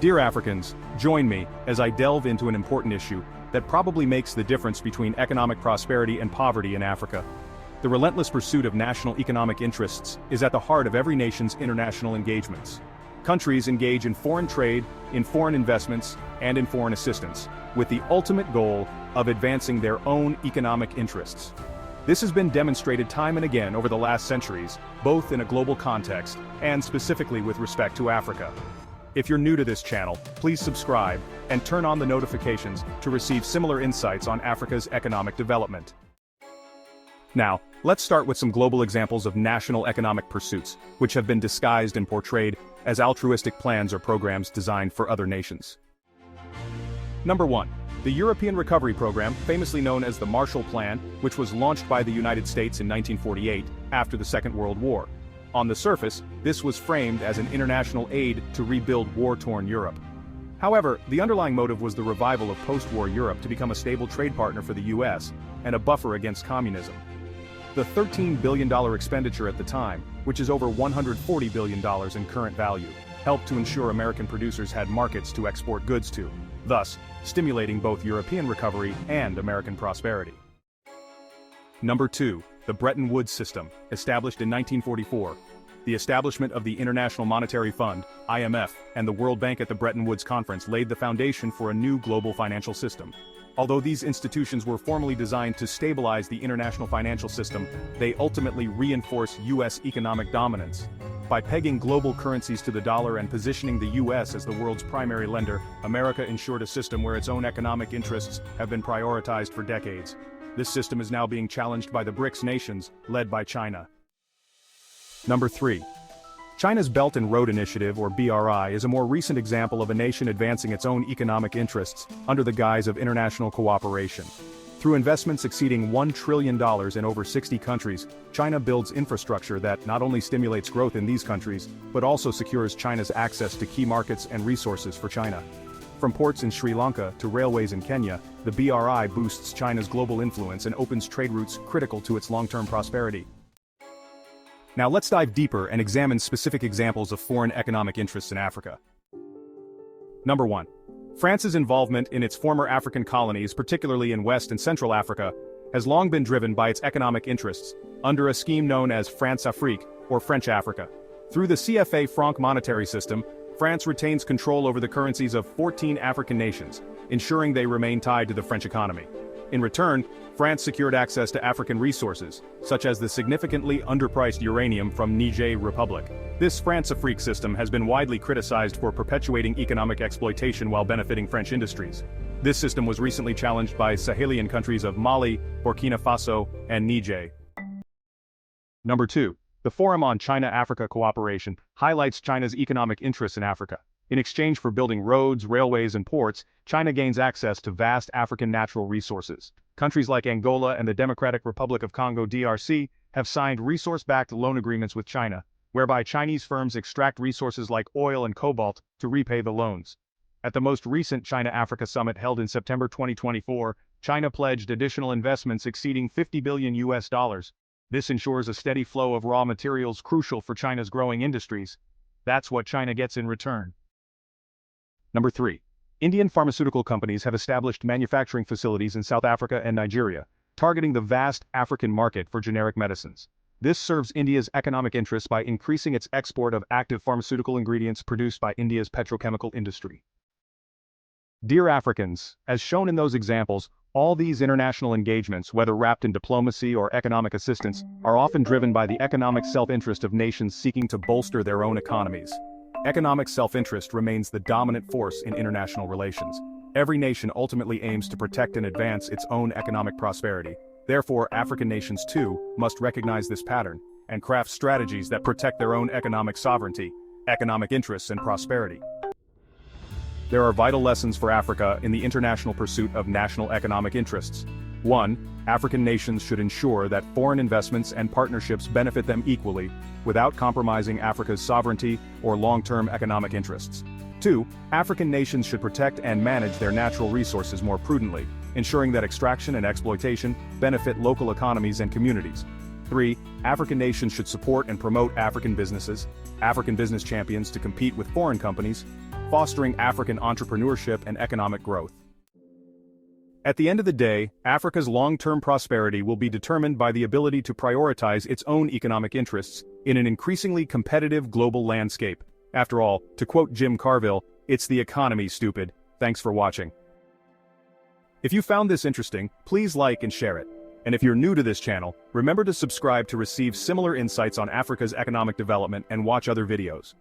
Dear Africans, join me as I delve into an important issue that probably makes the difference between economic prosperity and poverty in Africa. The relentless pursuit of national economic interests is at the heart of every nation's international engagements. Countries engage in foreign trade, in foreign investments, and in foreign assistance, with the ultimate goal of advancing their own economic interests. This has been demonstrated time and again over the last centuries, both in a global context and specifically with respect to Africa. If you're new to this channel, please subscribe and turn on the notifications to receive similar insights on Africa's economic development. Now, let's start with some global examples of national economic pursuits, which have been disguised and portrayed as altruistic plans or programs designed for other nations. Number 1. The European Recovery Program, famously known as the Marshall Plan, which was launched by the United States in 1948, after the Second World War. On the surface, this was framed as an international aid to rebuild war-torn Europe. However, the underlying motive was the revival of post-war Europe to become a stable trade partner for the US, and a buffer against communism. The $13 billion expenditure at the time, which is over $140 billion in current value, helped to ensure American producers had markets to export goods to, thus stimulating both European recovery and American prosperity. Number 2. The Bretton Woods system, established in 1944. The establishment of the International Monetary Fund, IMF, and the World Bank at the Bretton Woods Conference laid the foundation for a new global financial system. Although these institutions were formally designed to stabilize the international financial system, they ultimately reinforced U.S. economic dominance. By pegging global currencies to the dollar and positioning the U.S. as the world's primary lender, America ensured a system where its own economic interests have been prioritized for decades. This system is now being challenged by the BRICS nations, led by China. Number 3. China's Belt and Road Initiative, or BRI, is a more recent example of a nation advancing its own economic interests under the guise of international cooperation. Through investments exceeding $1 trillion in over 60 countries, China builds infrastructure that not only stimulates growth in these countries, but also secures China's access to key markets and resources for China. From ports in Sri Lanka to railways in Kenya, the BRI boosts China's global influence and opens trade routes critical to its long-term prosperity. Now let's dive deeper and examine specific examples of foreign economic interests in Africa. Number 1. France's involvement in its former African colonies, particularly in West and Central Africa, has long been driven by its economic interests, under a scheme known as FrancAfrique, or French Africa. Through the CFA franc monetary system, France retains control over the currencies of 14 African nations, ensuring they remain tied to the French economy. In return, France secured access to African resources, such as the significantly underpriced uranium from Niger Republic. This FrancAfrique system has been widely criticized for perpetuating economic exploitation while benefiting French industries. This system was recently challenged by Sahelian countries of Mali, Burkina Faso, and Niger. Number 2. The Forum on China-Africa Cooperation highlights China's economic interests in Africa. In exchange for building roads, railways, and ports, China gains access to vast African natural resources. Countries like Angola and the Democratic Republic of Congo (DRC) have signed resource-backed loan agreements with China, whereby Chinese firms extract resources like oil and cobalt to repay the loans. At the most recent China-Africa Summit held in September 2024, China pledged additional investments exceeding $50 billion. This ensures a steady flow of raw materials crucial for China's growing industries. That's what China gets in return. Number 3. Indian pharmaceutical companies have established manufacturing facilities in South Africa and Nigeria, targeting the vast African market for generic medicines. This serves India's economic interests by increasing its export of active pharmaceutical ingredients produced by India's petrochemical industry. Dear Africans, as shown in those examples, all these international engagements, whether wrapped in diplomacy or economic assistance, are often driven by the economic self-interest of nations seeking to bolster their own economies. Economic self-interest remains the dominant force in international relations. Every nation ultimately aims to protect and advance its own economic prosperity. Therefore, African nations too must recognize this pattern and craft strategies that protect their own economic sovereignty, economic interests, and prosperity. There are vital lessons for Africa in the international pursuit of national economic interests. 1. African nations should ensure that foreign investments and partnerships benefit them equally, without compromising Africa's sovereignty or long-term economic interests. 2. African nations should protect and manage their natural resources more prudently, ensuring that extraction and exploitation benefit local economies and communities. 3. African nations should support and promote African businesses, African business champions to compete with foreign companies, fostering African entrepreneurship and economic growth. At the end of the day, Africa's long-term prosperity will be determined by the ability to prioritize its own economic interests in an increasingly competitive global landscape. After all, to quote Jim Carville, "It's the economy, stupid." Thanks for watching. If you found this interesting, please like and share it. And if you're new to this channel, remember to subscribe to receive similar insights on Africa's economic development and watch other videos.